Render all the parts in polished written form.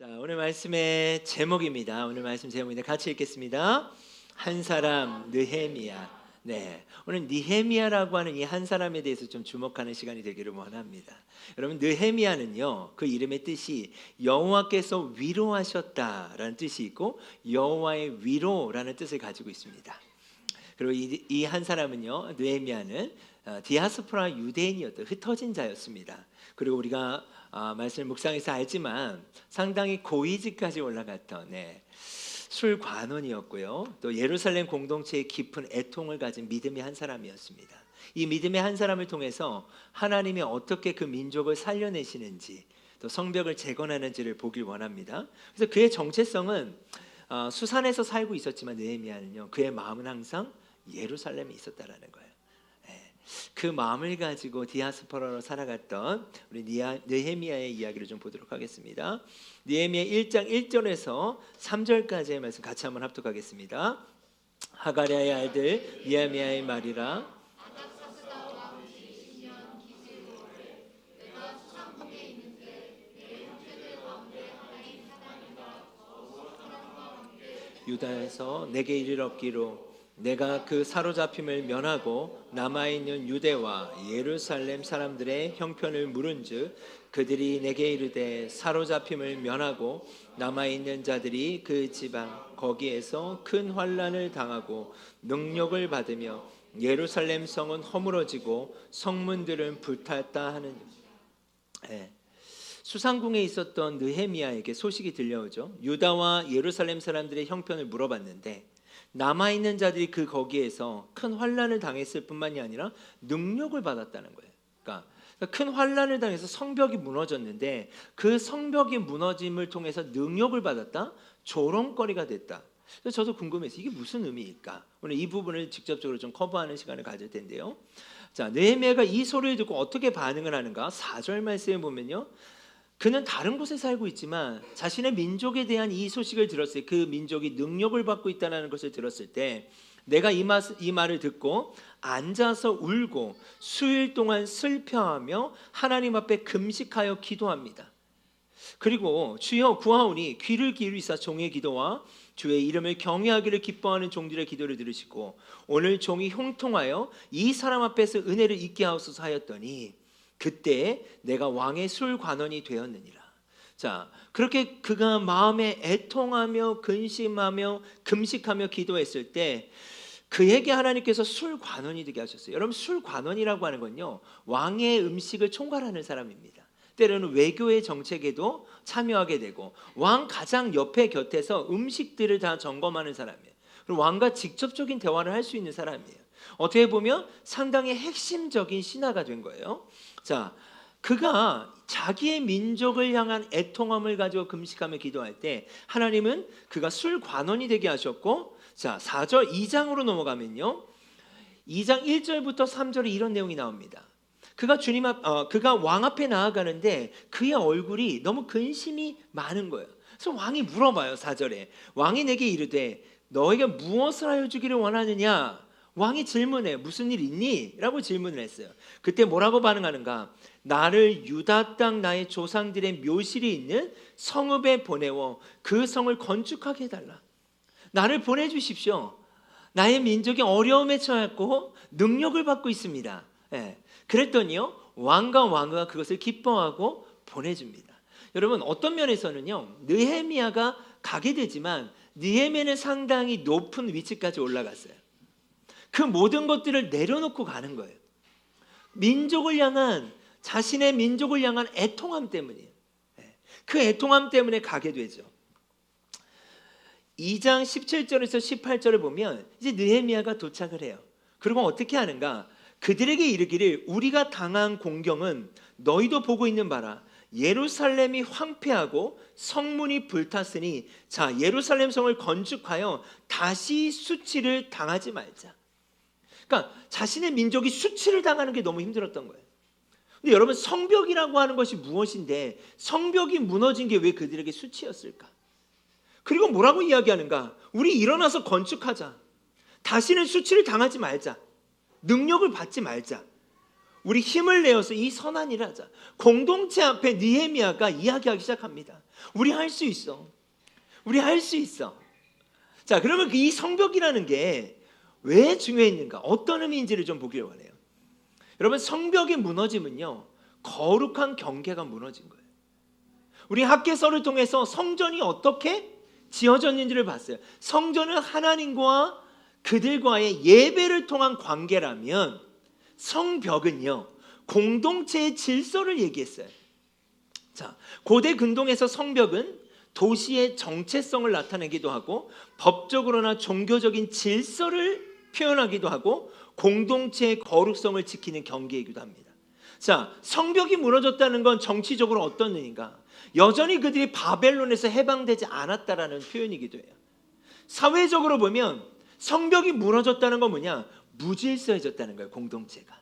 자, 오늘 말씀의 제목입니다. 오늘 말씀 제목인데 같이 읽겠습니다. 한 사람 느헤미야. 네, 오늘 느헤미야라고 하는 이 한 사람에 대해서 좀 주목하는 시간이 되기를 원합니다. 여러분, 느헤미야는요, 그 이름의 뜻이 여호와께서 위로하셨다라는 뜻이 있고 여호와의 위로라는 뜻을 가지고 있습니다. 그리고 이 한 사람은요, 느헤미야는 디아스포라 유대인이었던 흩어진 자였습니다. 그리고 우리가 말씀을 묵상해서 알지만 상당히 고위직까지 올라갔던 술관원이었고요. 또 예루살렘 공동체의 깊은 애통을 가진 믿음의 한 사람이었습니다. 이 믿음의 한 사람을 통해서 하나님이 어떻게 그 민족을 살려내시는지 또 성벽을 재건하는지를 보길 원합니다. 그래서 그의 정체성은 수산에서 살고 있었지만 느헤미야는요, 그의 마음은 항상 예루살렘에 있었다라는 거예요. 그 마음을 가지고 디아스포라로 살아갔던 우리 느헤미야의 이야기를 좀 보도록 하겠습니다. 느헤미야 1장 1절에서 3절까지의 말씀 같이 한번 합독하겠습니다. 하가랴의 아들 느헤미야의 말이라. 유다에서 내게 이르렀기로 내가 그 사로잡힘을 면하고 남아있는 유대와 예루살렘 사람들의 형편을 물은즉 그들이 내게 이르되 사로잡힘을 면하고 남아있는 자들이 그 지방 거기에서 큰 환난을 당하고 능력을 받으며 예루살렘 성은 허물어지고 성문들은 불탔다 하는. 수상궁에 있었던 느헤미야에게 소식이 들려오죠. 유다와 예루살렘 사람들의 형편을 물어봤는데 남아있는 자들이 그 거기에서 큰 환난을 당했을 뿐만이 아니라 능력을 받았다는 거예요. 그러니까 큰 환난을 당해서 성벽이 무너졌는데 그 성벽이 무너짐을 통해서 능력을 받았다, 조롱거리가 됐다. 그래서 저도 궁금해서 이게 무슨 의미일까? 오늘 이 부분을 직접적으로 좀 커버하는 시간을 가질 텐데요. 자, 느헤미야가 이 소리를 듣고 어떻게 반응을 하는가? 4절 말씀에 보면요, 그는 다른 곳에 살고 있지만 자신의 민족에 대한 이 소식을 들었을 때, 그 민족이 능력을 받고 있다는 것을 들었을 때 내가 이 말을 듣고 앉아서 울고 수일 동안 슬퍼하며 하나님 앞에 금식하여 기도합니다. 그리고 주여 구하오니 귀를 기울이사 종의 기도와 주의 이름을 경외하기를 기뻐하는 종들의 기도를 들으시고 오늘 종이 형통하여 이 사람 앞에서 은혜를 잊게 하옵소서 하였더니 그때 내가 왕의 술관원이 되었느니라. 자, 그렇게 그가 마음에 애통하며 근심하며 금식하며 기도했을 때 그에게 하나님께서 술관원이 되게 하셨어요. 여러분, 술관원이라고 하는 건요, 왕의 음식을 총괄하는 사람입니다. 때로는 외교의 정책에도 참여하게 되고 왕 가장 옆에 곁에서 음식들을 다 점검하는 사람이에요. 그리고 왕과 직접적인 대화를 할 수 있는 사람이에요. 어떻게 보면 상당히 핵심적인 신하가 된 거예요. 자, 그가 자기의 민족을 향한 애통함을 가지고 금식하며 기도할 때 하나님은 그가 술관원이 되게 하셨고, 자, 4절 2장으로 넘어가면요, 2장 1절부터 3절에 이런 내용이 나옵니다. 그가 왕 앞에 나아가는데 그의 얼굴이 너무 근심이 많은 거예요. 그래서 왕이 물어봐요. 4절에 왕이 내게 이르되 너에게 무엇을 하여 주기를 원하느냐? 왕이 질문해. 무슨 일 있니? 라고 질문을 했어요. 그때 뭐라고 반응하는가? 나를 유다 땅 나의 조상들의 묘실이 있는 성읍에 보내워 그 성을 건축하게 해달라. 나를 보내주십시오. 나의 민족이 어려움에 처했고 능력을 받고 있습니다. 그랬더니요, 왕과 왕후가 그것을 기뻐하고 보내줍니다. 여러분, 어떤 면에서는요, 느헤미야가 가게 되지만 느헤미야는 상당히 높은 위치까지 올라갔어요. 그 모든 것들을 내려놓고 가는 거예요. 자신의 민족을 향한 애통함 때문이에요. 그 애통함 때문에 가게 되죠. 2장 17절에서 18절을 보면 이제 느헤미야가 도착을 해요. 그리고 어떻게 하는가? 그들에게 이르기를 우리가 당한 공경은 너희도 보고 있는 바라. 예루살렘이 황폐하고 성문이 불탔으니 자, 예루살렘 성을 건축하여 다시 수치를 당하지 말자. 그러니까 자신의 민족이 수치를 당하는 게 너무 힘들었던 거예요. 근데 여러분, 성벽이라고 하는 것이 무엇인데 성벽이 무너진 게 왜 그들에게 수치였을까? 그리고 뭐라고 이야기하는가? 우리 일어나서 건축하자. 다시는 수치를 당하지 말자. 능력을 받지 말자. 우리 힘을 내어서 이 선한 일을 하자. 공동체 앞에 느헤미야가 이야기하기 시작합니다. 우리 할 수 있어. 우리 할 수 있어. 자, 그러면 이 성벽이라는 게 왜 중요했는가? 어떤 의미인지를 좀 보기를 원해요. 여러분, 성벽이 무너지면요, 거룩한 경계가 무너진 거예요. 우리 학개서를 통해서 성전이 어떻게 지어졌는지를 봤어요. 성전은 하나님과 그들과의 예배를 통한 관계라면 성벽은요, 공동체의 질서를 얘기했어요. 자, 고대 근동에서 성벽은 도시의 정체성을 나타내기도 하고 법적으로나 종교적인 질서를 표현하기도 하고 공동체의 거룩성을 지키는 경계이기도 합니다. 자, 성벽이 무너졌다는 건 정치적으로 어떤 의미인가? 여전히 그들이 바벨론에서 해방되지 않았다라는 표현이기도 해요. 사회적으로 보면 성벽이 무너졌다는 건 뭐냐? 무질서해졌다는 거예요, 공동체가.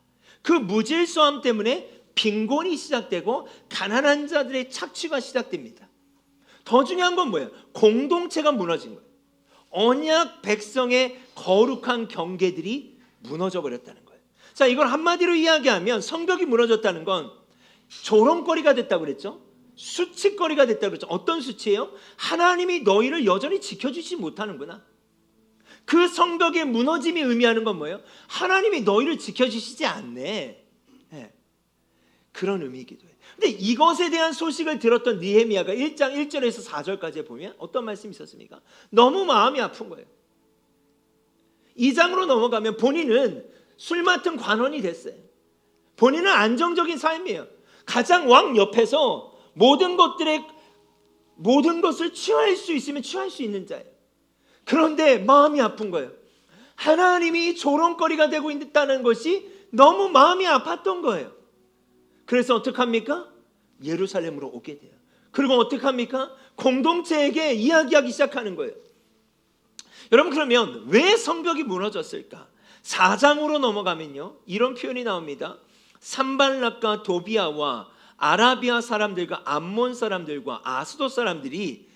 그 무질서함 때문에 빈곤이 시작되고 가난한 자들의 착취가 시작됩니다. 더 중요한 건 뭐예요? 공동체가 무너진 거예요. 언약 백성의 거룩한 경계들이 무너져 버렸다는 거예요. 자, 이걸 한마디로 이야기하면 성벽이 무너졌다는 건 조롱거리가 됐다고 그랬죠. 수치거리가 됐다고 그랬죠. 어떤 수치예요? 하나님이 너희를 여전히 지켜주지 못하는구나. 그 성벽의 무너짐이 의미하는 건 뭐예요? 하나님이 너희를 지켜주시지 않네. 네. 그런 의미이기도 해요. 근데 이것에 대한 소식을 들었던 느헤미야가 1장 1절에서 4절까지 보면 어떤 말씀이 있었습니까? 너무 마음이 아픈 거예요. 2장으로 넘어가면 본인은 술 맡은 관원이 됐어요. 본인은 안정적인 삶이에요. 가장 왕 옆에서 모든 것을 취할 수 있으면 취할 수 있는 자예요. 그런데 마음이 아픈 거예요. 하나님이 조롱거리가 되고 있다는 것이 너무 마음이 아팠던 거예요. 그래서 어떡합니까? 예루살렘으로 오게 돼요. 그리고 어떡합니까? 공동체에게 이야기하기 시작하는 거예요. 여러분, 그러면 왜 성벽이 무너졌을까? 4장으로 넘어가면요, 이런 표현이 나옵니다. 산발락과 도비아와 아라비아 사람들과 암몬 사람들과 아스돗 사람들이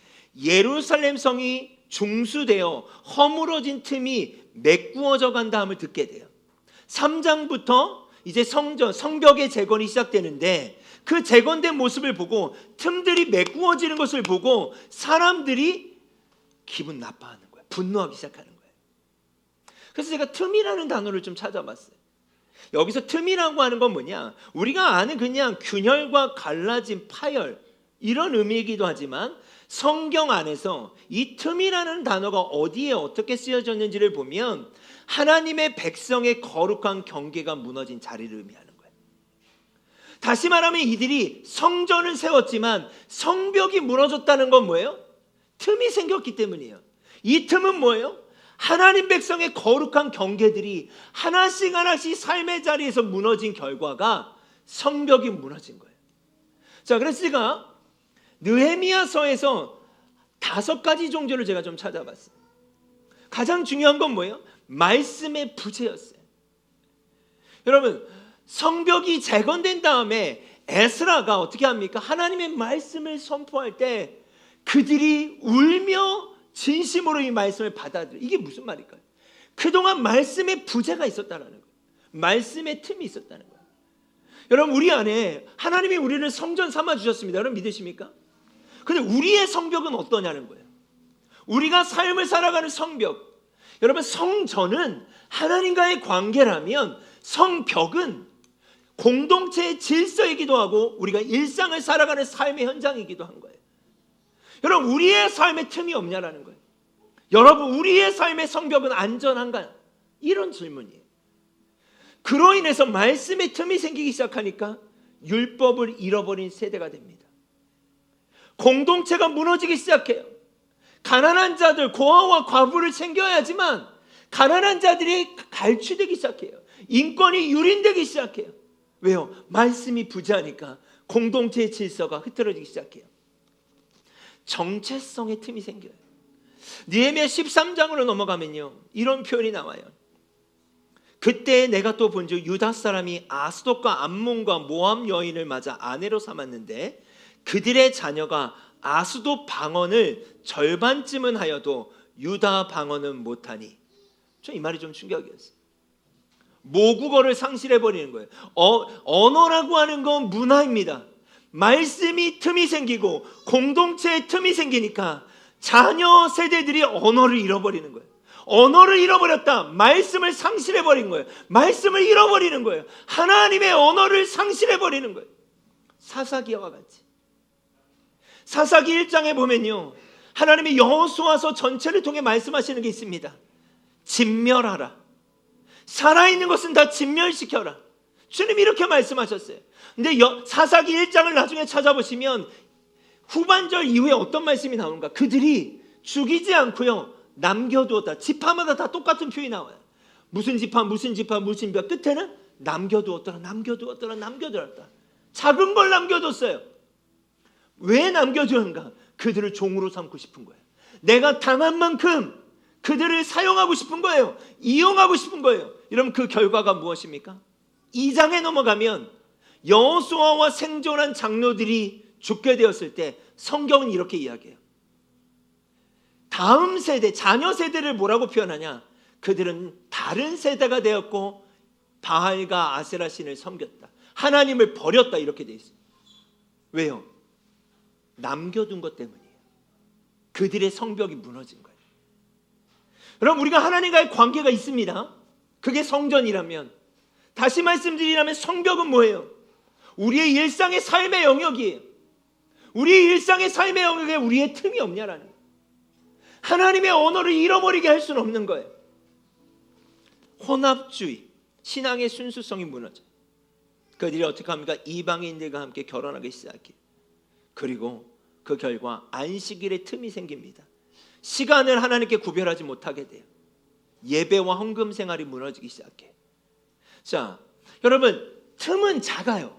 예루살렘 성이 중수되어 허물어진 틈이 메꾸어져 간다함을 듣게 돼요. 3장부터 이제 성벽의 재건이 시작되는데 그 재건된 모습을 보고 틈들이 메꾸어지는 것을 보고 사람들이 기분 나빠하는 거예요. 분노하기 시작하는 거예요. 그래서 제가 틈이라는 단어를 좀 찾아봤어요. 여기서 틈이라고 하는 건 뭐냐? 우리가 아는 그냥 균열과 갈라진 파열 이런 의미이기도 하지만 성경 안에서 이 틈이라는 단어가 어디에 어떻게 쓰여졌는지를 보면 하나님의 백성의 거룩한 경계가 무너진 자리를 의미하는 거예요. 다시 말하면 이들이 성전을 세웠지만 성벽이 무너졌다는 건 뭐예요? 틈이 생겼기 때문이에요. 이 틈은 뭐예요? 하나님 백성의 거룩한 경계들이 하나씩 하나씩 삶의 자리에서 무너진 결과가 성벽이 무너진 거예요. 자, 그래서 제가 느헤미야서에서 5가지 종교를 제가 좀 찾아봤어요. 가장 중요한 건 뭐예요? 말씀의 부재였어요. 여러분, 성벽이 재건된 다음에 에스라가 어떻게 합니까? 하나님의 말씀을 선포할 때 그들이 울며 진심으로 이 말씀을 받아들여요. 이게 무슨 말일까요? 그동안 말씀의 부재가 있었다는 거예요. 말씀의 틈이 있었다는 거예요. 여러분, 우리 안에 하나님이 우리를 성전 삼아 주셨습니다. 여러분 믿으십니까? 근데 우리의 성벽은 어떠냐는 거예요. 우리가 삶을 살아가는 성벽, 여러분, 성전은 하나님과의 관계라면 성벽은 공동체의 질서이기도 하고 우리가 일상을 살아가는 삶의 현장이기도 한 거예요. 여러분, 우리의 삶에 틈이 없냐라는 거예요. 여러분, 우리의 삶의 성벽은 안전한가? 이런 질문이에요. 그로 인해서 말씀의 틈이 생기기 시작하니까 율법을 잃어버린 세대가 됩니다. 공동체가 무너지기 시작해요. 가난한 자들, 고아와 과부를 챙겨야지만 가난한 자들이 갈취되기 시작해요. 인권이 유린되기 시작해요. 왜요? 말씀이 부재하니까 공동체의 질서가 흐트러지기 시작해요. 정체성의 틈이 생겨요. 느헤미야 13장으로 넘어가면요, 이런 표현이 나와요. 그때 내가 또 본즉 유다 사람이 아스돗과 암몬과 모압 여인을 맞아 아내로 삼았는데 그들의 자녀가 아스돗 방언을 절반쯤은 하여도 유다 방언은 못하니. 저 이 말이 좀 충격이었어요. 모국어를 상실해버리는 거예요. 언어라고 하는 건 문화입니다. 말씀이 틈이 생기고 공동체에 틈이 생기니까 자녀 세대들이 언어를 잃어버리는 거예요. 언어를 잃어버렸다. 말씀을 상실해버린 거예요. 말씀을 잃어버리는 거예요. 하나님의 언어를 상실해버리는 거예요. 사사기와 같이. 사사기 1장에 보면요, 하나님이 여호수아서 전체를 통해 말씀하시는 게 있습니다. 진멸하라. 살아있는 것은 다 진멸시켜라. 주님이 이렇게 말씀하셨어요. 근데 사사기 1장을 나중에 찾아보시면 후반절 이후에 어떤 말씀이 나오는가? 그들이 죽이지 않고요, 남겨두었다. 지파마다 다 똑같은 표현이 나와요. 무슨 지파 무슨 지파 무슨 지파 끝에는 남겨두었더라, 남겨두었더라, 남겨두었다. 작은 걸 남겨뒀어요. 왜 남겨두는가? 그들을 종으로 삼고 싶은 거예요. 내가 당한 만큼 그들을 사용하고 싶은 거예요. 이용하고 싶은 거예요. 여러분, 그 결과가 무엇입니까? 2장에 넘어가면 여호수아와 생존한 장로들이 죽게 되었을 때 성경은 이렇게 이야기해요. 다음 세대, 자녀 세대를 뭐라고 표현하냐? 그들은 다른 세대가 되었고 바알과 아세라 신을 섬겼다. 하나님을 버렸다, 이렇게 돼 있어요. 왜요? 남겨둔 것 때문이에요. 그들의 성벽이 무너진 거예요. 여러분, 우리가 하나님과의 관계가 있습니다. 그게 성전이라면, 다시 말씀드리라면 성벽은 뭐예요? 우리의 일상의 삶의 영역이에요. 우리의 일상의 삶의 영역에 우리의 틈이 없냐라는 거예요. 하나님의 언어를 잃어버리게 할 수는 없는 거예요. 혼합주의, 신앙의 순수성이 무너져요. 그들이 어떻게 합니까? 이방인들과 함께 결혼하기 시작해요. 그리고 그 결과 안식일에 틈이 생깁니다. 시간을 하나님께 구별하지 못하게 돼요. 예배와 헌금 생활이 무너지기 시작해요. 자, 여러분, 틈은 작아요.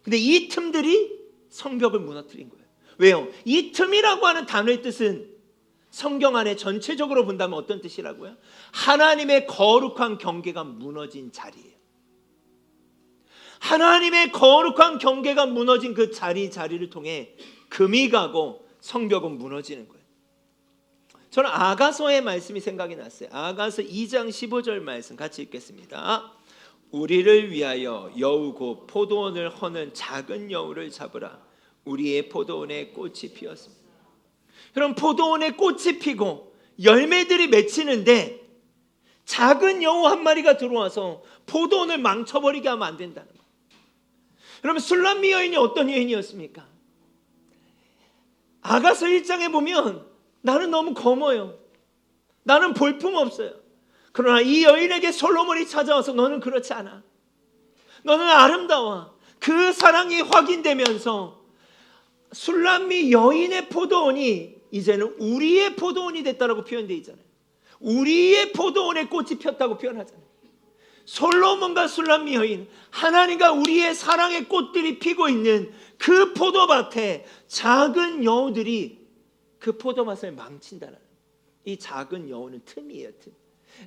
근데 이 틈들이 성벽을 무너뜨린 거예요. 왜요? 이 틈이라고 하는 단어의 뜻은 성경 안에 전체적으로 본다면 어떤 뜻이라고요? 하나님의 거룩한 경계가 무너진 자리예요. 하나님의 거룩한 경계가 무너진 그 자리를 통해 금이 가고 성벽은 무너지는 거예요. 저는 아가서의 말씀이 생각이 났어요. 아가서 2장 15절 말씀 같이 읽겠습니다. 우리를 위하여 여우 곧 포도원을 허는 작은 여우를 잡으라. 우리의 포도원에 꽃이 피었습니다. 그럼 포도원에 꽃이 피고 열매들이 맺히는데 작은 여우 한 마리가 들어와서 포도원을 망쳐버리게 하면 안 된다는 거예요. 여러분, 술람미 여인이 어떤 여인이었습니까? 아가서 1장에 보면 나는 너무 검어요. 나는 볼품없어요. 그러나 이 여인에게 솔로몬이 찾아와서 너는 그렇지 않아. 너는 아름다워. 그 사랑이 확인되면서 술람미 여인의 포도원이 이제는 우리의 포도원이 됐다라고 표현되어 있잖아요. 우리의 포도원에 꽃이 폈다고 표현하잖아요. 솔로몬과 술람미 여인, 하나님과 우리의 사랑의 꽃들이 피고 있는 그 포도밭에 작은 여우들이 그 포도밭을 망친다는, 이 작은 여우는 틈이에요, 틈.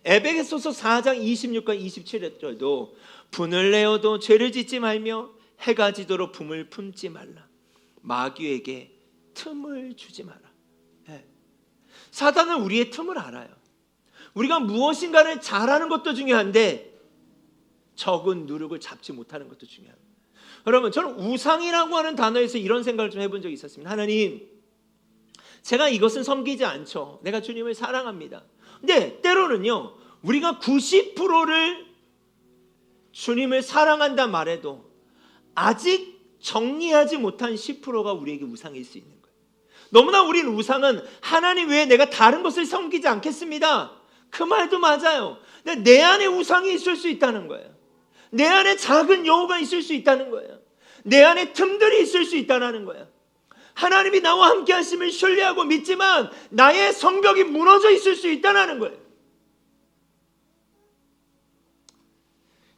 에베소서 4장 26과 27절도 분을 내어도 죄를 짓지 말며 해가 지도록 품을 품지 말라. 마귀에게 틈을 주지 마라. 네. 사단은 우리의 틈을 알아요. 우리가 무엇인가를 잘하는 것도 중요한데 적은 누룩을 잡지 못하는 것도 중요합니다. 여러분, 저는 우상이라고 하는 단어에서 이런 생각을 좀 해본 적이 있었습니다. 하나님, 제가 이것은 섬기지 않죠. 내가 주님을 사랑합니다. 근데 때로는요, 우리가 90%를 주님을 사랑한다 말해도 아직 정리하지 못한 10%가 우리에게 우상일 수 있는 거예요. 너무나 우리는 우상은 하나님 외에 내가 다른 것을 섬기지 않겠습니다. 그 말도 맞아요. 근데 내 안에 우상이 있을 수 있다는 거예요. 내 안에 작은 여우가 있을 수 있다는 거예요. 내 안에 틈들이 있을 수 있다는 거예요. 하나님이 나와 함께 하심을 신뢰하고 믿지만 나의 성벽이 무너져 있을 수 있다는 거예요.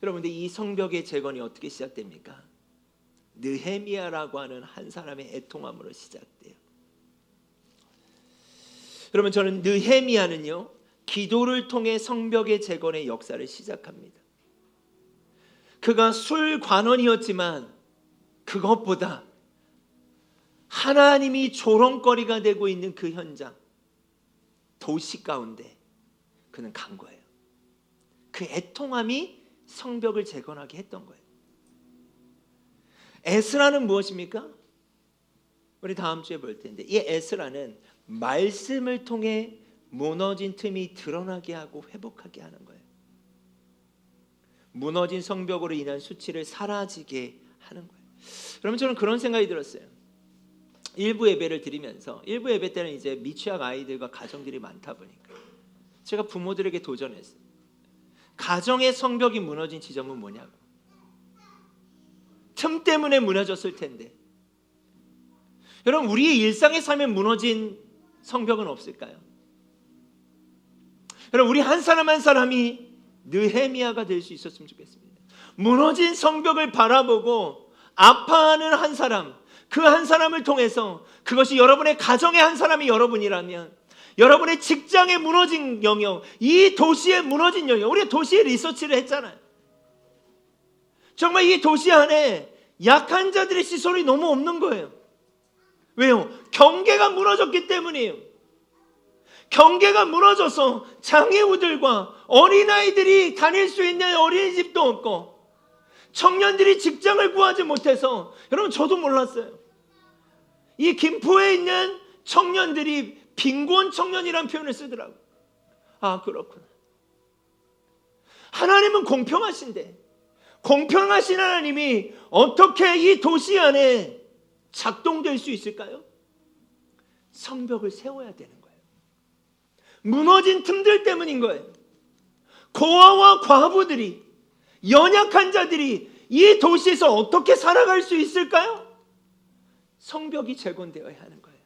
여러분들, 이 성벽의 재건이 어떻게 시작됩니까? 느헤미야라고 하는 한 사람의 애통함으로 시작돼요. 여러분, 저는 느헤미야는요, 기도를 통해 성벽의 재건의 역사를 시작합니다. 그가 술관원이었지만 그것보다 하나님이 조롱거리가 되고 있는 그 현장, 도시 가운데 그는 간 거예요. 그 애통함이 성벽을 재건하게 했던 거예요. 에스라는 무엇입니까? 우리 다음 주에 볼 텐데 이 에스라는 말씀을 통해 무너진 틈이 드러나게 하고 회복하게 하는 거예요. 무너진 성벽으로 인한 수치를 사라지게 하는 거예요. 여러분, 저는 그런 생각이 들었어요. 일부 예배를 드리면서 일부 예배 때는 이제 미취학 아이들과 가정들이 많다 보니까 제가 부모들에게 도전했어요. 가정의 성벽이 무너진 지점은 뭐냐고. 틈 때문에 무너졌을 텐데 여러분, 우리의 일상의 삶에 무너진 성벽은 없을까요? 여러분, 우리 한 사람 한 사람이 느헤미야가 될 수 있었으면 좋겠습니다. 무너진 성벽을 바라보고 아파하는 한 사람, 그 한 사람을 통해서, 그것이 여러분의 가정의 한 사람이 여러분이라면, 여러분의 직장의 무너진 영역, 이 도시의 무너진 영역, 우리가 도시에 리서치를 했잖아요. 정말 이 도시 안에 약한 자들의 시설이 너무 없는 거예요. 왜요? 경계가 무너졌기 때문이에요. 경계가 무너져서 장애우들과 어린아이들이 다닐 수 있는 어린이집도 없고 청년들이 직장을 구하지 못해서, 여러분 저도 몰랐어요. 이 김포에 있는 청년들이 빈곤 청년이라는 표현을 쓰더라고요. 아, 그렇구나. 하나님은 공평하신데 공평하신 하나님이 어떻게 이 도시 안에 작동될 수 있을까요? 성벽을 세워야 되는 거예요. 무너진 틈들 때문인 거예요. 고아와 과부들이, 연약한 자들이 이 도시에서 어떻게 살아갈 수 있을까요? 성벽이 재건되어야 하는 거예요.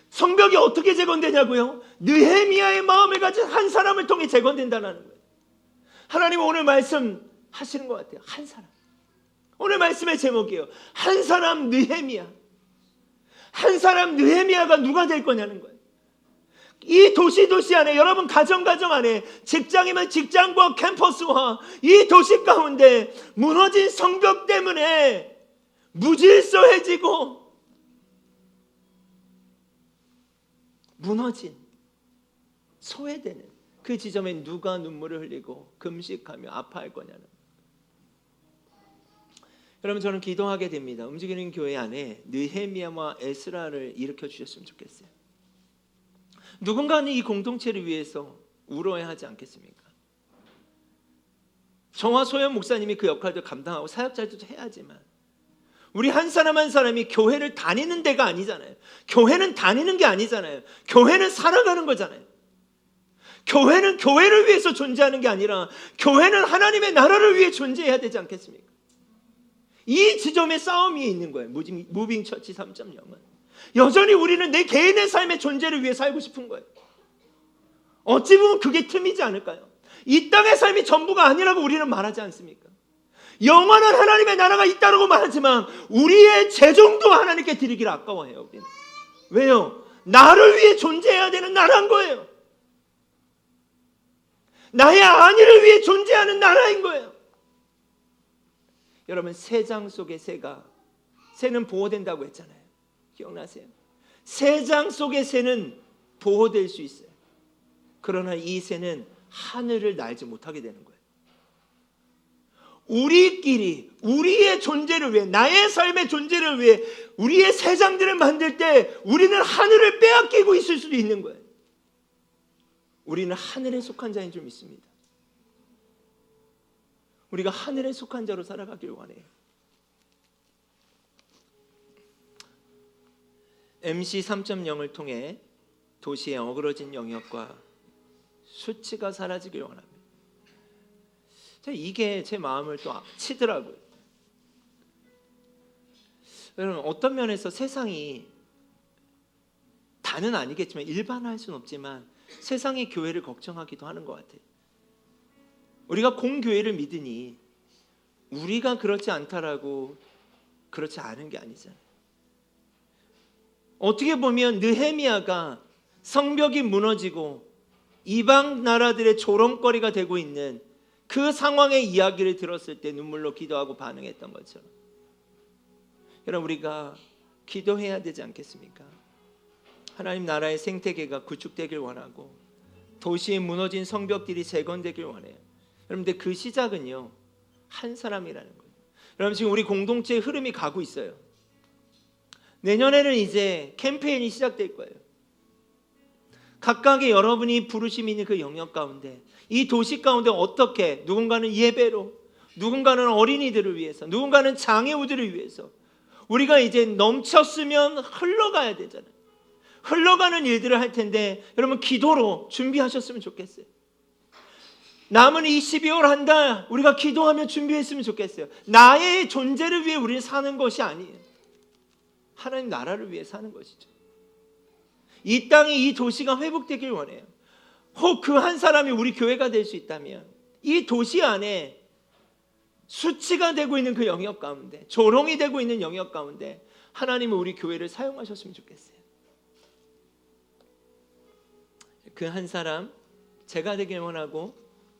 성벽이 어떻게 재건되냐고요? 느헤미야의 마음을 가진 한 사람을 통해 재건된다는 거예요. 하나님은 오늘 말씀하시는 것 같아요. 한 사람. 오늘 말씀의 제목이에요. 한 사람 느헤미야. 한 사람 느헤미야가 누가 될 거냐는 거예요. 이 도시 안에, 여러분 가정 안에, 직장이면 직장과 캠퍼스와 이 도시 가운데 무너진 성벽 때문에 무질서해지고 무너진, 소외되는 그 지점에 누가 눈물을 흘리고 금식하며 아파할 거냐는. 여러분, 저는 기도하게 됩니다. 움직이는 교회 안에 느헤미야와 에스라를 일으켜 주셨으면 좋겠어요. 누군가는 이 공동체를 위해서 울어야 하지 않겠습니까? 저와 소연 목사님이 그 역할도 감당하고 사역자들도 해야지만 우리 한 사람 한 사람이 교회를 다니는 데가 아니잖아요. 교회는 다니는 게 아니잖아요. 교회는 살아가는 거잖아요. 교회는 교회를 위해서 존재하는 게 아니라 교회는 하나님의 나라를 위해 존재해야 되지 않겠습니까? 이 지점에 싸움이 있는 거예요. 무빙 처치 3.0은 여전히 우리는 내 개인의 삶의 존재를 위해 살고 싶은 거예요. 어찌 보면 그게 틈이지 않을까요? 이 땅의 삶이 전부가 아니라고 우리는 말하지 않습니까? 영원한 하나님의 나라가 있다고 말하지만 우리의 재정도 하나님께 드리기를 아까워해요. 우리는. 왜요? 나를 위해 존재해야 되는 나라인 거예요. 나의 안위를 위해 존재하는 나라인 거예요. 여러분, 새장 속의 새는 보호된다고 했잖아요. 기억나세요? 새장 속의 새는 보호될 수 있어요. 그러나 이 새는 하늘을 날지 못하게 되는 거예요. 우리끼리 우리의 존재를 위해, 나의 삶의 존재를 위해 우리의 새장들을 만들 때 우리는 하늘을 빼앗기고 있을 수도 있는 거예요. 우리는 하늘에 속한 자인 줄 믿습니다. 우리가 하늘에 속한 자로 살아가길 원해요. MC 3.0을 통해 도시의 어그러진 영역과 수치가 사라지길 원합니다. 이게 제 마음을 또 치더라고요. 여러분, 어떤 면에서 세상이, 다는 아니겠지만 일반화할 수는 없지만 세상이 교회를 걱정하기도 하는 것 같아요. 우리가 공교회를 믿으니 우리가 그렇지 않다라고 그렇지 않은 게 아니잖아요. 어떻게 보면 느헤미야가 성벽이 무너지고 이방 나라들의 조롱거리가 되고 있는 그 상황의 이야기를 들었을 때 눈물로 기도하고 반응했던 것처럼, 여러분, 우리가 기도해야 되지 않겠습니까? 하나님 나라의 생태계가 구축되길 원하고 도시의 무너진 성벽들이 재건되길 원해요. 여러분들, 그 시작은요, 한 사람이라는 거예요. 여러분 지금 우리 공동체의 흐름이 가고 있어요. 내년에는 이제 캠페인이 시작될 거예요. 각각의 여러분이 부르심이 있는 그 영역 가운데, 이 도시 가운데 어떻게, 누군가는 예배로, 누군가는 어린이들을 위해서, 누군가는 장애우들을 위해서 우리가 이제 넘쳤으면 흘러가야 되잖아요. 흘러가는 일들을 할 텐데 여러분 기도로 준비하셨으면 좋겠어요. 남은 이 12월 한 달 우리가 기도하며 준비했으면 좋겠어요. 나의 존재를 위해 우리는 사는 것이 아니에요. 하나님 나라를 위해 사는 것이죠. 이 땅이, 이 도시가 회복되길 원해요. 혹 그 한 사람이 우리 교회가 될 수 있다면 이 도시 안에 수치가 되고 있는 그 영역 가운데, 조롱이 되고 있는 영역 가운데 하나님은 우리 교회를 사용하셨으면 좋겠어요. 그 한 사람 제가 되길 원하고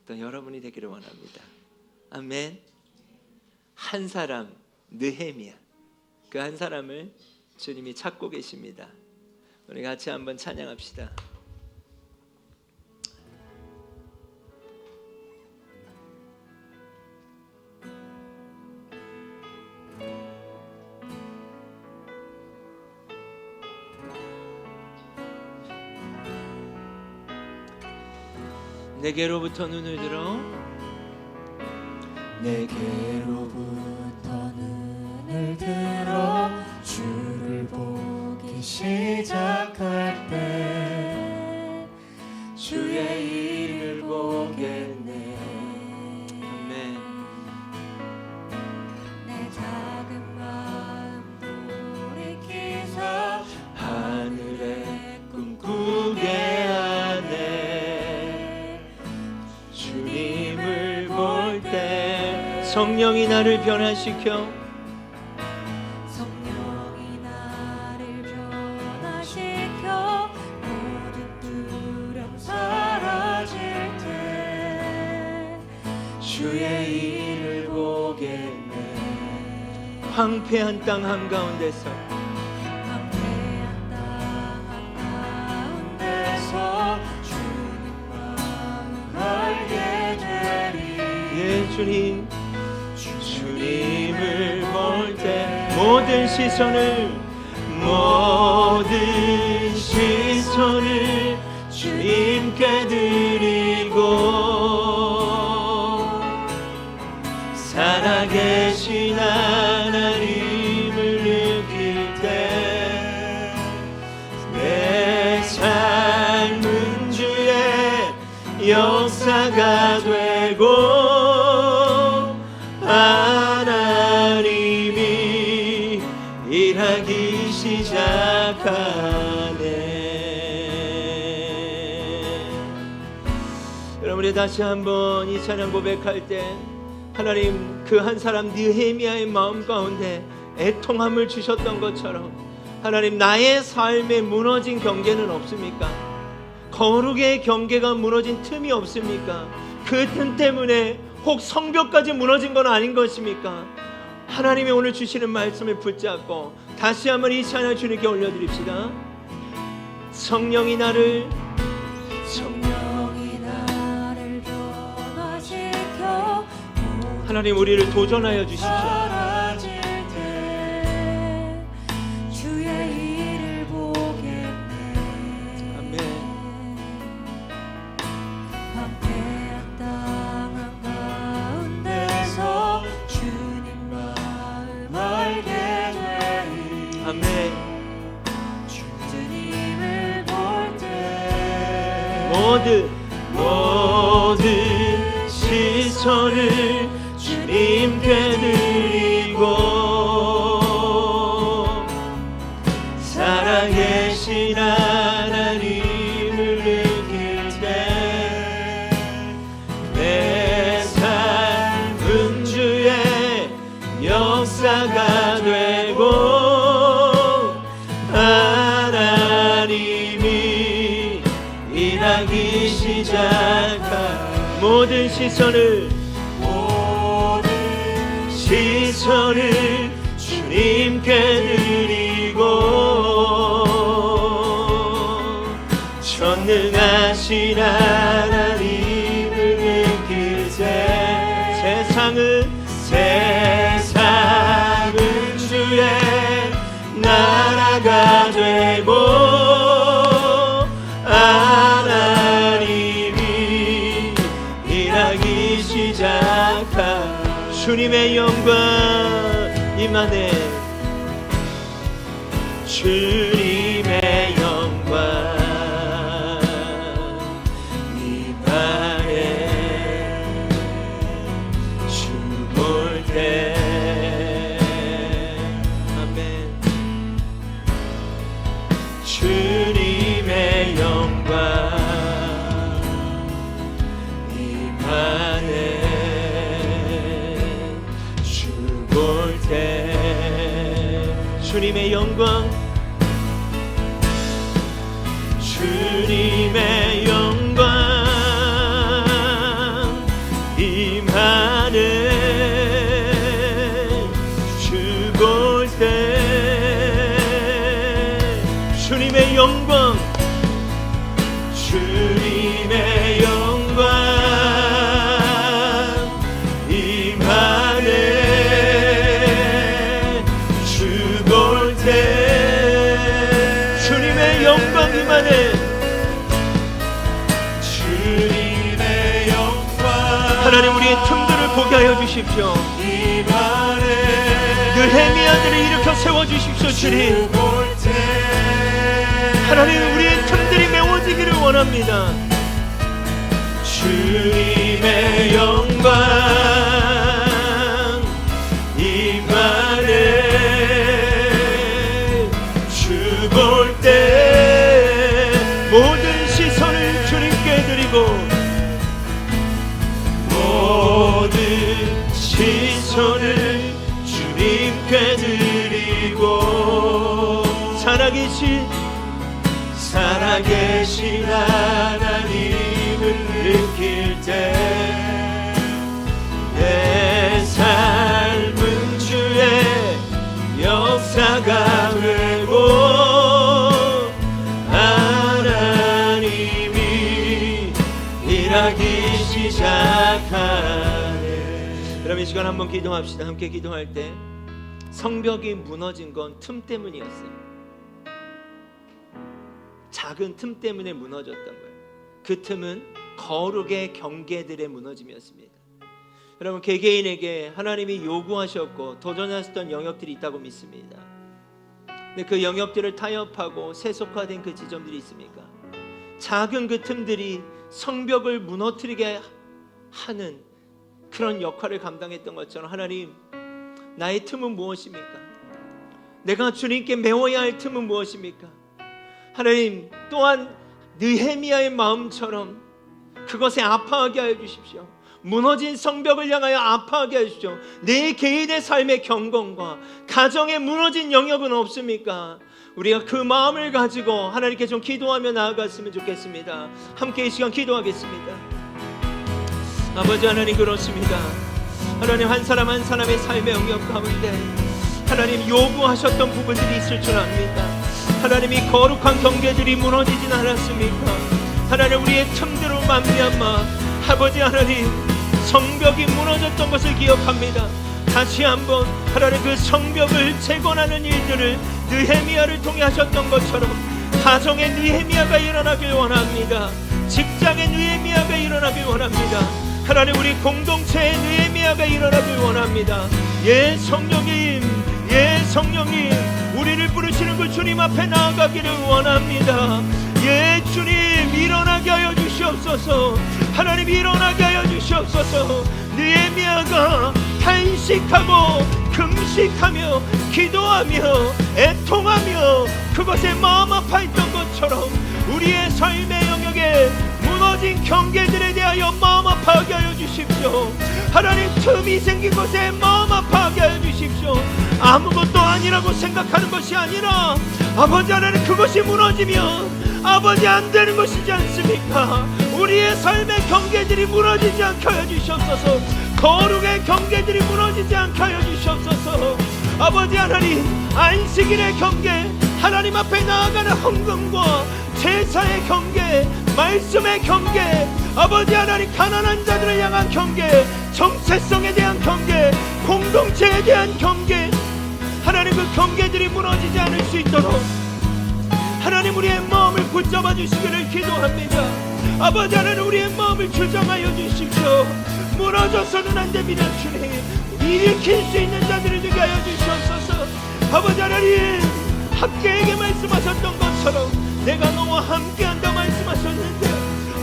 또 여러분이 되기를 원합니다. 아멘. 한 사람 느헤미야, 그 한 사람을 주님이 찾고 계십니다. 우리 같이 한번 찬양합시다. 내게로부터 눈을 들어, 내게로부터 눈을 들어 주를 보기 시작할 때 주의 일을 보겠네. 아멘. 내 작은 마음 돌이키사 하늘에 꿈꾸게 하네. 주님을 볼 때 성령이 나를 변화시켜, 성령이 나를 변화시켜 모든 두려움 사라질 때 주의 일을 보겠네. 황폐한 땅 한가운데서 황폐한 땅 한가운데서 주님 마음 알게 되리. 예 주님, 주님을 볼 때 모든 시선을 주님께 드리고 살아계신 하나님을 느낄 때 내 삶은 주의 역사가 되고 하나님이 일하기 시작하네. 여러분, 우리 다시 한번 이 찬양 고백할 때 하나님 그 한 사람 느헤미야의 마음 가운데 애통함을 주셨던 것처럼 하나님 나의 삶에 무너진 경계는 없습니까? 거룩의 경계가 무너진 틈이 없습니까? 그 틈 때문에 혹 성벽까지 무너진 건 아닌 것입니까? 하나님이 오늘 주시는 말씀을 붙잡고 다시 한번 이 찬양 주님께 올려드립시다. 성령이 나를 변화시켜 하나님 우리를 도전하여 주십시오. 사라질 때 주의 일을 보겠네. 아멘. 황폐한 땅 한가운데서 주님 마음 알게 되리. 아멘. 주님을 볼 때 모든 시선을 주님께 드리고 살아계신 하나님을 느낄 때 내 삶은 주의 역사가 되고 하나님이 일하기 시작한 모든 시선을 주님께 드리고 전능하신 하나님을 느낄 때 세상은 알고 하나님이 일하기 시작한 주님의 영광 임하네. 주님의 영광 임하네. 주 볼 때 주님의 영광 임하네. 주 볼 때 주님의 영광 주님의 영광 임하네. 주 볼 때 주님의 영광 주님의 영광 임하네. 주 볼 때 주님의 영광 임하네. 주님의 영광 하나님 우리의 틈들을 보게 하여 주십시오. 느헤미야들을 일으켜 세워주십시오. 주님 하나님 우리의 틈들이 메워지기를 원합니다. 주님의 영광 임하네. 주 볼 때 모든 시선을 주님께 드리고 모든 시선을 주님께 드리고 살아계신 하나님을 느낄 때 내 삶은 주의 역사가 되고 하나님이 일하기 시작하네. 여러분 이 시간 한번 기도합시다. 함께 기도할 때 성벽이 무너진 건 틈 때문이었어요. 작은 틈 때문에 무너졌던 거예요. 그 틈은 거룩의 경계들의 무너짐이었습니다. 여러분 개개인에게 하나님이 요구하셨고 도전하셨던 영역들이 있다고 믿습니다. 근데 그 영역들을 타협하고 세속화된 그 지점들이 있습니까? 작은 그 틈들이 성벽을 무너뜨리게 하는 그런 역할을 감당했던 것처럼 하나님 나의 틈은 무엇입니까? 내가 주님께 메워야 할 틈은 무엇입니까? 하나님 또한 느헤미야의 마음처럼 그것에 아파하게 하여 주십시오. 무너진 성벽을 향하여 아파하게 하여 주십시오. 내 개인의 삶의 경건과 가정에 무너진 영역은 없습니까? 우리가 그 마음을 가지고 하나님께 좀 기도하며 나아갔으면 좋겠습니다. 함께 이 시간 기도하겠습니다. 아버지 하나님 그렇습니다. 하나님 한 사람 한 사람의 삶의 영역 가운데 하나님 요구하셨던 부분들이 있을 줄 압니다. 하나님이 거룩한 경계들이 무너지진 않았습니까? 하나님 우리의 틈대로 말미암아 아버지 하나님 성벽이 무너졌던 것을 기억합니다. 다시 한번 하나님 그 성벽을 재건하는 일들을 느헤미야를 통해 하셨던 것처럼 가정의 느헤미야가 일어나길 원합니다. 직장의 느헤미야가 일어나길 원합니다. 하나님 우리 공동체의 느헤미야가 일어나길 원합니다. 예 성령님, 예 성령님, 우리를 부르시는 그 주님 앞에 나아가기를 원합니다. 예 주님 일어나게 하여 주시옵소서. 하나님 일어나게 하여 주시옵소서. 느헤미야가 탄식하고 금식하며 기도하며 애통하며 그것에 마음 아파했던 것처럼 우리의 삶의 영역에 무너진 경계들에 대하여 마음 아파하게 하여 주십시오. 하나님 틈이 생긴 곳에 마음 아파하게 하여 주십시오. 아무것도 아니라고 생각하는 것이 아니라 아버지 하나님 그것이 무너지면 아버지 안 되는 것이지 않습니까? 우리의 삶의 경계들이 무너지지 않게 하여 주시옵소서. 거룩의 경계들이 무너지지 않게 하여 주시옵소서. 아버지 하나님 안식일의 경계, 하나님 앞에 나아가는 헌금과 제사의 경계, 말씀의 경계, 아버지 하나님 가난한 자들을 향한 경계, 정체성에 대한 경계, 공동체에 대한 경계, 하나님 그 경계들이 무너지지 않을 수 있도록 하나님 우리의 마음을 붙잡아 주시기를 기도합니다. 아버지 하나님 우리의 마음을 주장하여 주십시오. 무너져서는 안 됩니다. 주님 일으킬 수 있는 자들을 되게 하여 주시옵소서. 아버지 하나님 학계에게 말씀하셨던 것처럼 내가 너와 함께한다 말씀하셨는데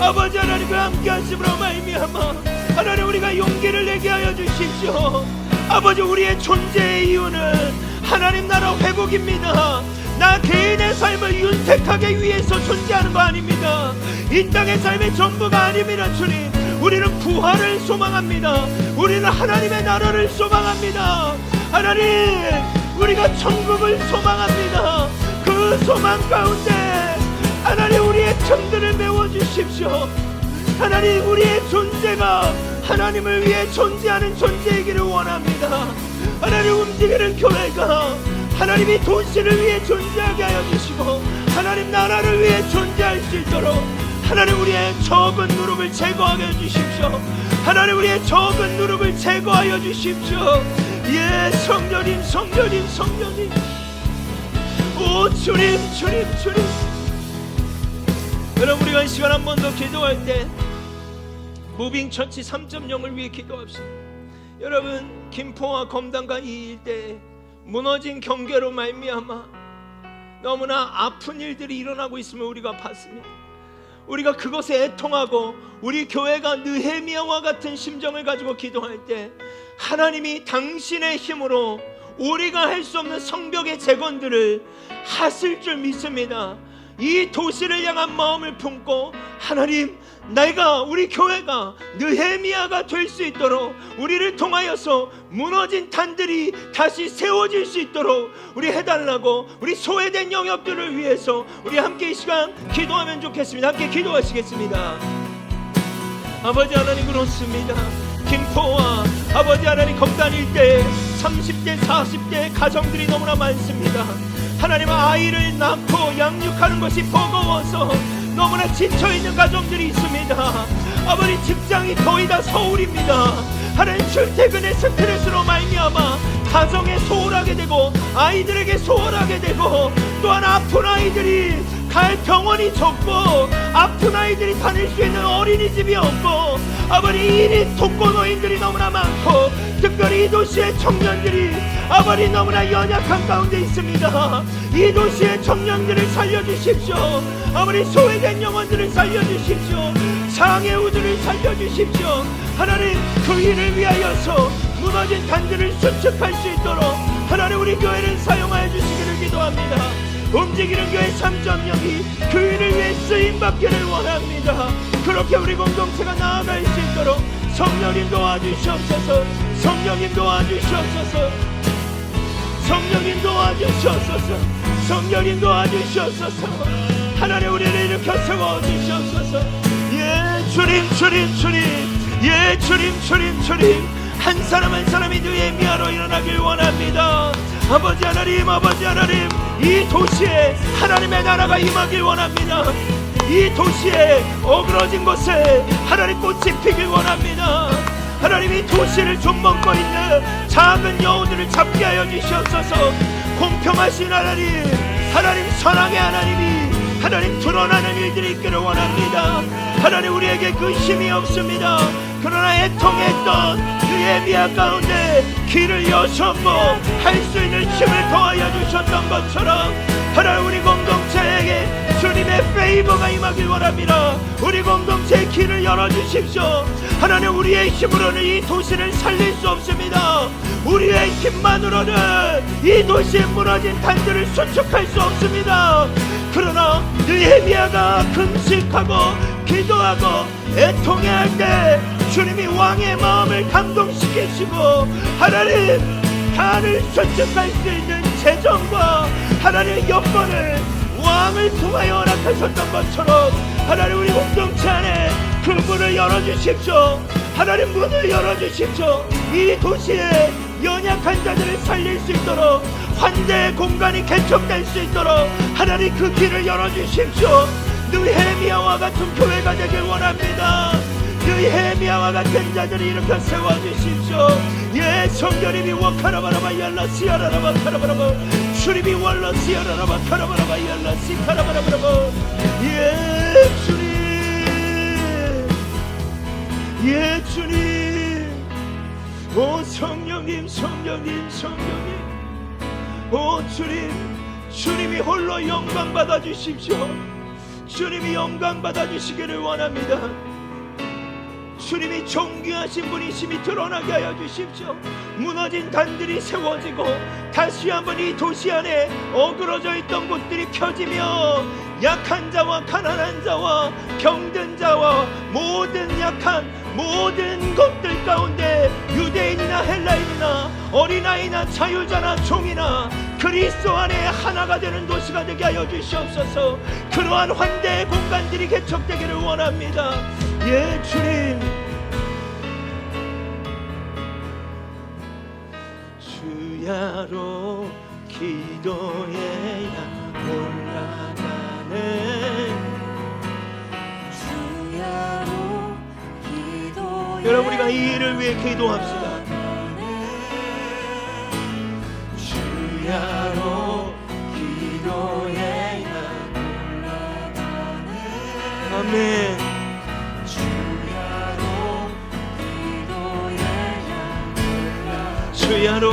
아버지 하나님과 함께하심으로 말미암아 하나님 우리가 용기를 내게 하여 주십시오. 아버지 우리의 존재의 이유는 하나님 나라 회복입니다. 나 개인의 삶을 윤택하기 위해서 존재하는 거 아닙니다. 이 땅의 삶의 전부가 아닙니다. 주님 우리는 부활을 소망합니다. 우리는 하나님의 나라를 소망합니다. 하나님 우리가 천국을 소망합니다. 그 소망 가운데 하나님 우리의 틈들을 메워주십시오. 하나님 우리의 존재가 하나님을 위해 존재하는 존재이기를 원합니다. 하나님 움직이는 교회가 하나님이 도시를 위해 존재하게 하여 주시고 하나님 나라를 위해 존재할 수 있도록 하나님 우리의 적은 누룩을 제거하게 해주십시오. 하나님 우리의 적은 누룩을 제거하여 주십시오. 예 성령님 성령님 성령님 오 주님 주님 주님. 여러분 우리가 이 시간 한 번 더 기도할 때 무빙 처치 3.0을 위해 기도합시다. 여러분 김포와 검단과 이 일대에 무너진 경계로 말미암아 너무나 아픈 일들이 일어나고 있음을 우리가 봤습니다. 우리가 그것에 애통하고 우리 교회가 느헤미야와 같은 심정을 가지고 기도할 때 하나님이 당신의 힘으로 우리가 할 수 없는 성벽의 재건들을 하실 줄 믿습니다. 이 도시를 향한 마음을 품고 하나님 내가 우리 교회가 느헤미야가 될 수 있도록 우리를 통하여서 무너진 단들이 다시 세워질 수 있도록 우리 해달라고 우리 소외된 영역들을 위해서 우리 함께 이 시간 기도하면 좋겠습니다. 함께 기도하시겠습니다. 아버지 하나님 그렇습니다. 김포와 아버지 하나님 검단 일대에 30대 40대 가정들이 너무나 많습니다. 하나님 아이를 낳고 양육하는 것이 버거워서 너무나 지쳐있는 가정들이 있습니다. 아버지 직장이 거의 다 서울입니다. 하나님 출퇴근의 스트레스로 말미암아 가정에 소홀하게 되고 아이들에게 소홀하게 되고 또한 아픈 아이들이 갈 병원이 적고 아픈 아이들이 다닐 수 있는 어린이집이 없고 아버지 1인 독거노인들이 너무나 많고 특별히 이 도시의 청년들이 아버지 너무나 연약한 가운데 있습니다. 이 도시의 청년들을 살려주십시오. 아버지 소외된 영혼들을 살려주십시오. 장애우들을 살려주십시오. 하나님 그 일을 위하여서 무너진 단들을 수축할 수 있도록 하나님 우리 교회를 사용하여 주시기를 기도합니다. 움직이는 교회 3.0이 그 일을 위해 쓰임받기를 원합니다. 그렇게 우리 공동체가 나아갈 수 있도록 성령님 도와주시옵소서. 성령님 도와주시옵소서. 성령님 도와주시옵소서. 성령님 도와주시옵소서. 하나님 우리를 일으켜 세워주시옵소서. 예 주님 주님 주님 예 주님 주님 주님 한 사람 한 사람이 느헤미야로 일어나길 원합니다. 아버지 하나님 이 도시에 하나님의 나라가 임하길 원합니다. 이 도시에 어그러진 곳에 하나님 꽃이 피길 원합니다. 하나님 이 도시를 좀먹고 있는 작은 여우들을 잡게 하여 주시옵소서. 공평하신 하나님 선악의 하나님이 하나님 드러나는 일들이 있기를 원합니다. 하나님 우리에게 그 힘이 없습니다. 그러나 애통했던 느헤미야 가운데 길을 여셨고 할 수 있는 힘을 더하여 주셨던 것처럼 하나님 우리 공동체에게 주님의 페이버가 임하길 원합니다. 우리 공동체의 길을 열어주십시오. 하나님 우리의 힘으로는 이 도시를 살릴 수 없습니다. 우리의 힘만으로는 이 도시에 무너진 단들을 수축할 수 없습니다. 그러나 느헤미야가 금식하고 기도하고 애통해할 때 주님이 왕의 마음을 감동시키시고 하나님 단을 수축할 수 있는 재정과 하나님의 여건을 왕을 통하여 허락하셨던 것처럼 하나님 우리 공동체 안에 그 문을 열어주십시오. 하나님 문을 열어주십시오. 이 도시에 연약한 자들을 살릴 수 있도록 환대의 공간이 개척될 수 있도록 하나님 그 길을 열어주십시오. 느헤미야와 같은 교회가 되길 원합니다. 느헤미야와 같은 자들이 일으켜 세워주십시오. 예 성령님이 와카라바라바 열라시아라라바 카라바라바 주님이 월러시아라라바 카라바라바 열라시 카라바라바라바. 예 주님, 예 주님. 오 성령님, 성령님, 성령님. 오 주님, 주님이 홀로 영광 받아 주십시오. 주님이 영광 받아 주시기를 원합니다. 주님이 존귀하신 분이심이 드러나게 하여 주십시오. 무너진 단들이 세워지고 다시 한번 이 도시 안에 어그러져 있던 곳들이 펴지며 약한 자와 가난한 자와 병든 자와 모든 약한 모든 것들 가운데 유대인이나 헬라인이나 어린아이나 자유자나 종이나 그리스도 안에 하나가 되는 도시가 되게 하여 주시옵소서. 그러한 환대의 공간들이 개척되기를 원합니다. 예 주님. 주야로 기도해야 올라가네. 주야로 기도해. 여러분 우리가 이 일을 위해 기도합시다. 주야로 기도해야 올라가네. 아멘. 주야로 기도해야 올라가네. 주야로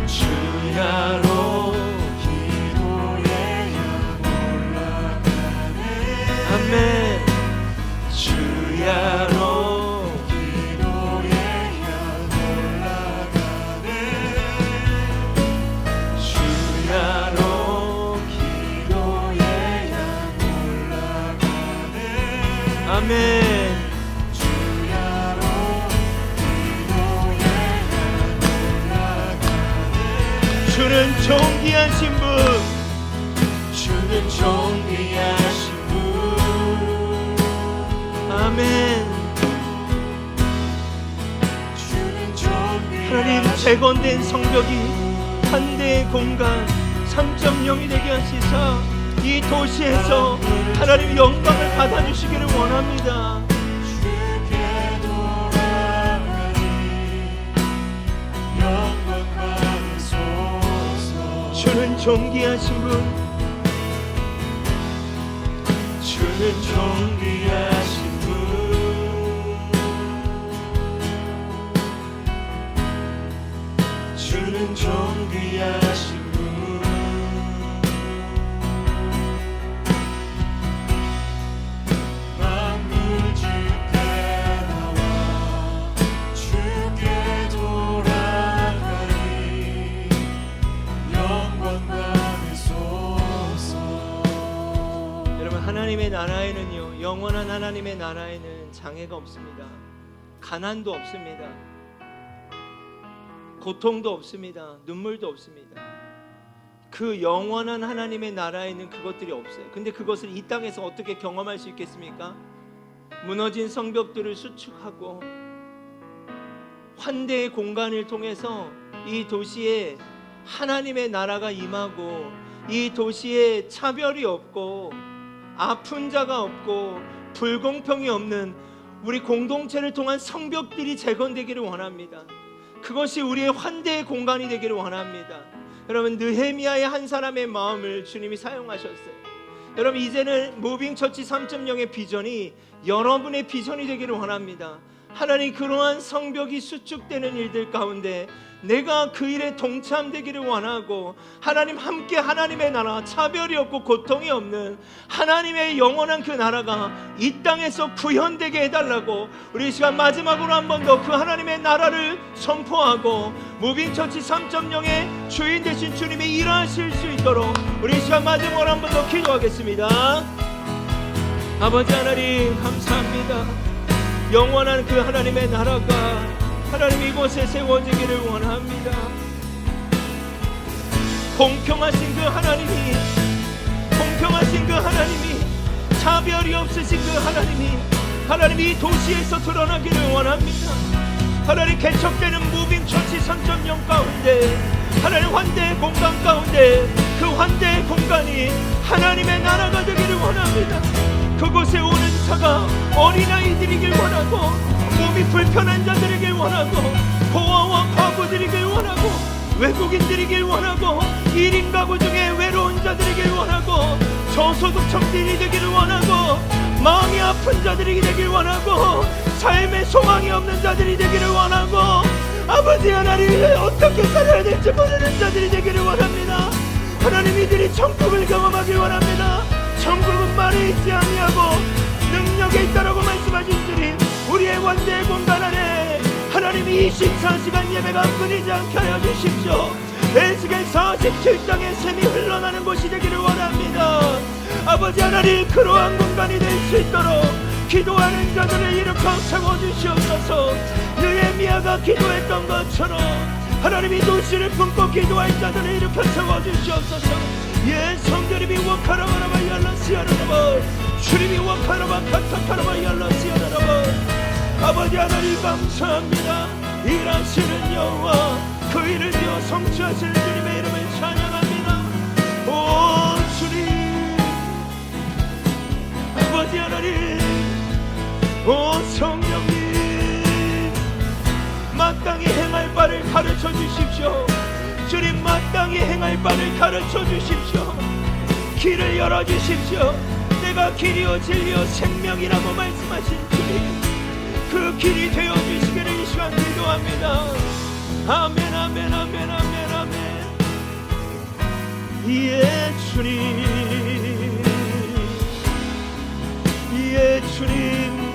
주야로 기도해야 올라가네. 아멘. 주야로 기도해야 올라가네. 주야로 기도해야 올라가네. 아멘. 주야로 기도해야 올라가네. 주는 존귀하신 분, 주는 존귀하신 분. 아멘. 주는 존귀하신 하나님 재건된 성벽이 한대의 공간 3.0이 되게 하시사 이 도시에서 하나님 영광을 받아주시기를 원합니다. 주께 돌아가니 영광 받으소서. 주는 존귀하신 분, 주는 존귀하신 분. 주는 존귀하신 분. 만물 주께 나와 주께 돌아가니 영광 받으소서. 여러분 하나님의 나라에는요, 영원한 하나님의 나라에는 장애가 없습니다. 가난도 없습니다. 고통도 없습니다. 눈물도 없습니다. 그 영원한 하나님의 나라에는 그것들이 없어요. 근데 그것을 이 땅에서 어떻게 경험할 수 있겠습니까? 무너진 성벽들을 수축하고 환대의 공간을 통해서 이 도시에 하나님의 나라가 임하고 이 도시에 차별이 없고 아픈 자가 없고 불공평이 없는 우리 공동체를 통한 성벽들이 재건되기를 원합니다. 그것이 우리의 환대의 공간이 되기를 원합니다. 여러분 느헤미야의 한 사람의 마음을 주님이 사용하셨어요. 여러분 이제는 무빙처치 3.0의 비전이 여러분의 비전이 되기를 원합니다. 하나님 그러한 성벽이 수축되는 일들 가운데 내가 그 일에 동참되기를 원하고 하나님 함께 하나님의 나라 차별이 없고 고통이 없는 하나님의 영원한 그 나라가 이 땅에서 구현되게 해달라고 우리 이 시간 마지막으로 한 번 더 그 하나님의 나라를 선포하고 무빙처치 3.0의 주인 되신 주님이 일하실 수 있도록 우리 이 시간 마지막으로 한 번 더 기도하겠습니다. 아버지 하나님 감사합니다. 영원한 그 하나님의 나라가 하나님 이곳에 세워지기를 원합니다. 공평하신 그 하나님이 차별이 없으신 그 하나님이 이 도시에서 드러나기를 원합니다. 하나님 개척되는 무빙처치 3.0 가운데 하나님 환대의 공간 가운데 그 환대의 공간이 하나님의 나라가 되기를 원합니다. 그곳에 오는 자가 어린아이들이길 원하고 몸이 불편한 자들이길 원하고 고아와 과부들이길 원하고 외국인들이길 원하고 1인 가구 중에 외로운 자들이길 원하고 저소득층들이 되기를 원하고 마음이 아픈 자들이 되길 원하고 삶에 소망이 없는 자들이 되기를 원하고 아버지 하나님 어떻게 살아야 될지 모르는 자들이 되기를 원합니다. 하나님 이들이 천국을 경험하길 원합니다. 천국은 말에 있지 아니하고 능력에 있다라고 말씀하신 주님, 우리의 원대의 공간 안에 하나님이 24시간 예배가 끊이지 않게 하여 주십시오. 에스겔 47장의 샘이 흘러나는 곳이 되기를 원합니다. 아버지 하나님, 그러한 공간이 될 수 있도록 기도하는 자들을 일으켜 세워주시옵소서. 느헤미야가 기도했던 것처럼 하나님이 도시를 품고 기도할 자들을 일으켜 세워주시옵소서. 예, 성도님이 워카라바라바 열라시아라바, 주님이 워카라바 카타카라바 열라시아라바. 아버지 하나님 감사합니다. 일하시는 여호와, 그 일을 되어 성취하시는 주님의 이름을 찬양합니다. 오 주님, 아버지 하나님, 오 성령님, 마땅히 행할 바를 가르쳐 주십시오. 주님, 마땅히 행할 바를 가르쳐 주십시오. 길을 열어 주십시오. 내가 길이요 진리요 생명이라고 말씀하신 주님, 그 길이 되어 주시기를 이 시간 기도합니다. 아멘 아멘 아멘 아멘 아멘. 예 주님, 예 주님,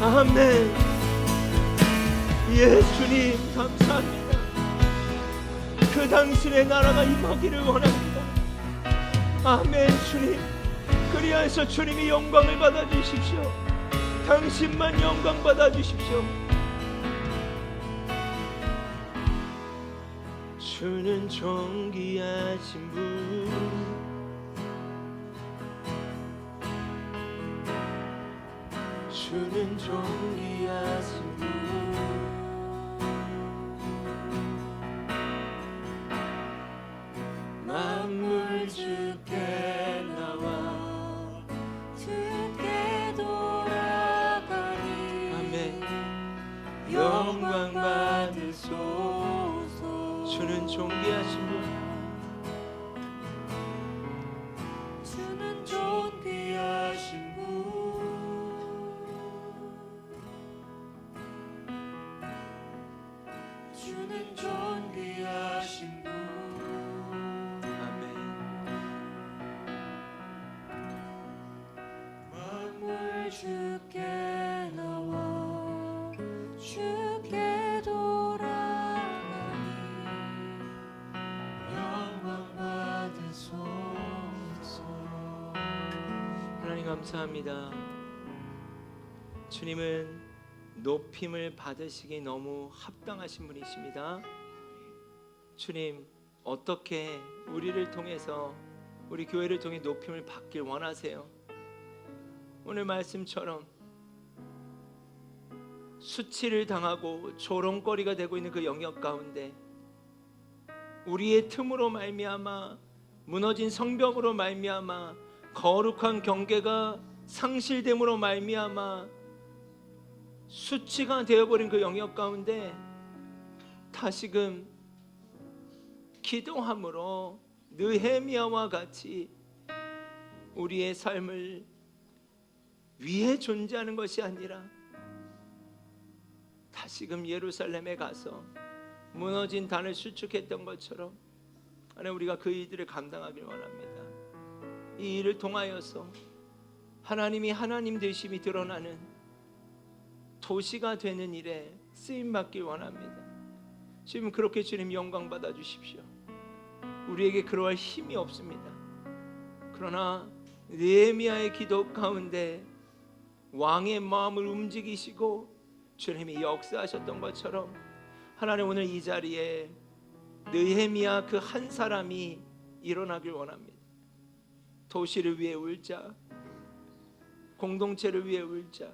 아멘. 예 주님 감사합니다. 그 당신의 나라가 임하기를 원합니다. 아멘. 주님, 그리하여서 주님이 영광을 받아주십시오. 당신만 영광 받아주십시오. 주는 존귀하신 분, 주는 존귀하신 분, 만물 주께 나와 주께 돌아가니 아멘. 영광 받으소서. 주는 존귀하신 분, 주는 존귀하신 분, 주는 존귀하신 분, 아멘. 만물 주께 나와 주께 돌아가니 영광 받으소서. 하나님 감사합니다. 주님은 높임을 받으시기 너무 합당하신 분이십니다. 주님, 어떻게 우리를 통해서, 우리 교회를 통해 높임을 받길 원하세요? 오늘 말씀처럼 수치를 당하고 조롱거리가 되고 있는 그 영역 가운데 우리의 틈으로 말미암아, 무너진 성벽으로 말미암아, 거룩한 경계가 상실됨으로 말미암아 수치가 되어버린 그 영역 가운데 다시금 기도함으로 느헤미야와 같이 우리의 삶을 위에 존재하는 것이 아니라 다시금 예루살렘에 가서 무너진 단을 수축했던 것처럼 하나님, 우리가 그 일들을 감당하길 원합니다. 이 일을 통하여서 하나님이 하나님 되심이 드러나는 도시가 되는 일에 쓰임받길 원합니다. 지금 그렇게 주님 영광 받아 주십시오. 우리에게 그러할 힘이 없습니다. 그러나 느헤미야의 기도 가운데 왕의 마음을 움직이시고 주님이 역사하셨던 것처럼 하나님, 오늘 이 자리에 느헤미야 그 한 사람이 일어나길 원합니다. 도시를 위해 울자, 공동체를 위해 울자,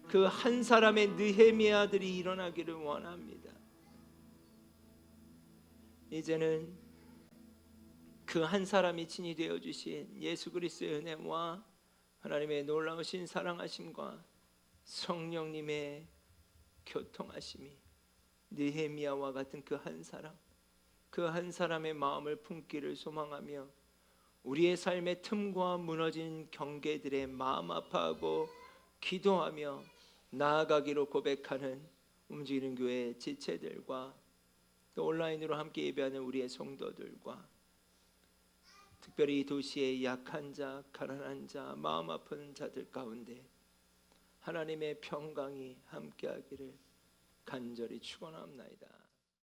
그 한 사람의 느헤미야들이 일어나기를 원합니다. 이제는 그 한 사람이 친히 되어 주신 예수 그리스도의 은혜와 하나님의 놀라우신 사랑하심과 성령님의 교통하심이 느헤미야와 같은 그 한 사람, 그 한 사람의 마음을 품기를 소망하며 우리의 삶의 틈과 무너진 경계들에 마음 아파하고 기도하며 나아가기로 고백하는 움직이는 교회 지체들과 또 온라인으로 함께 예배하는 우리의 성도들과 특별히 이 도시의 약한 자, 가난한 자, 마음 아픈 자들 가운데 하나님의 평강이 함께하기를 간절히 축원합니다.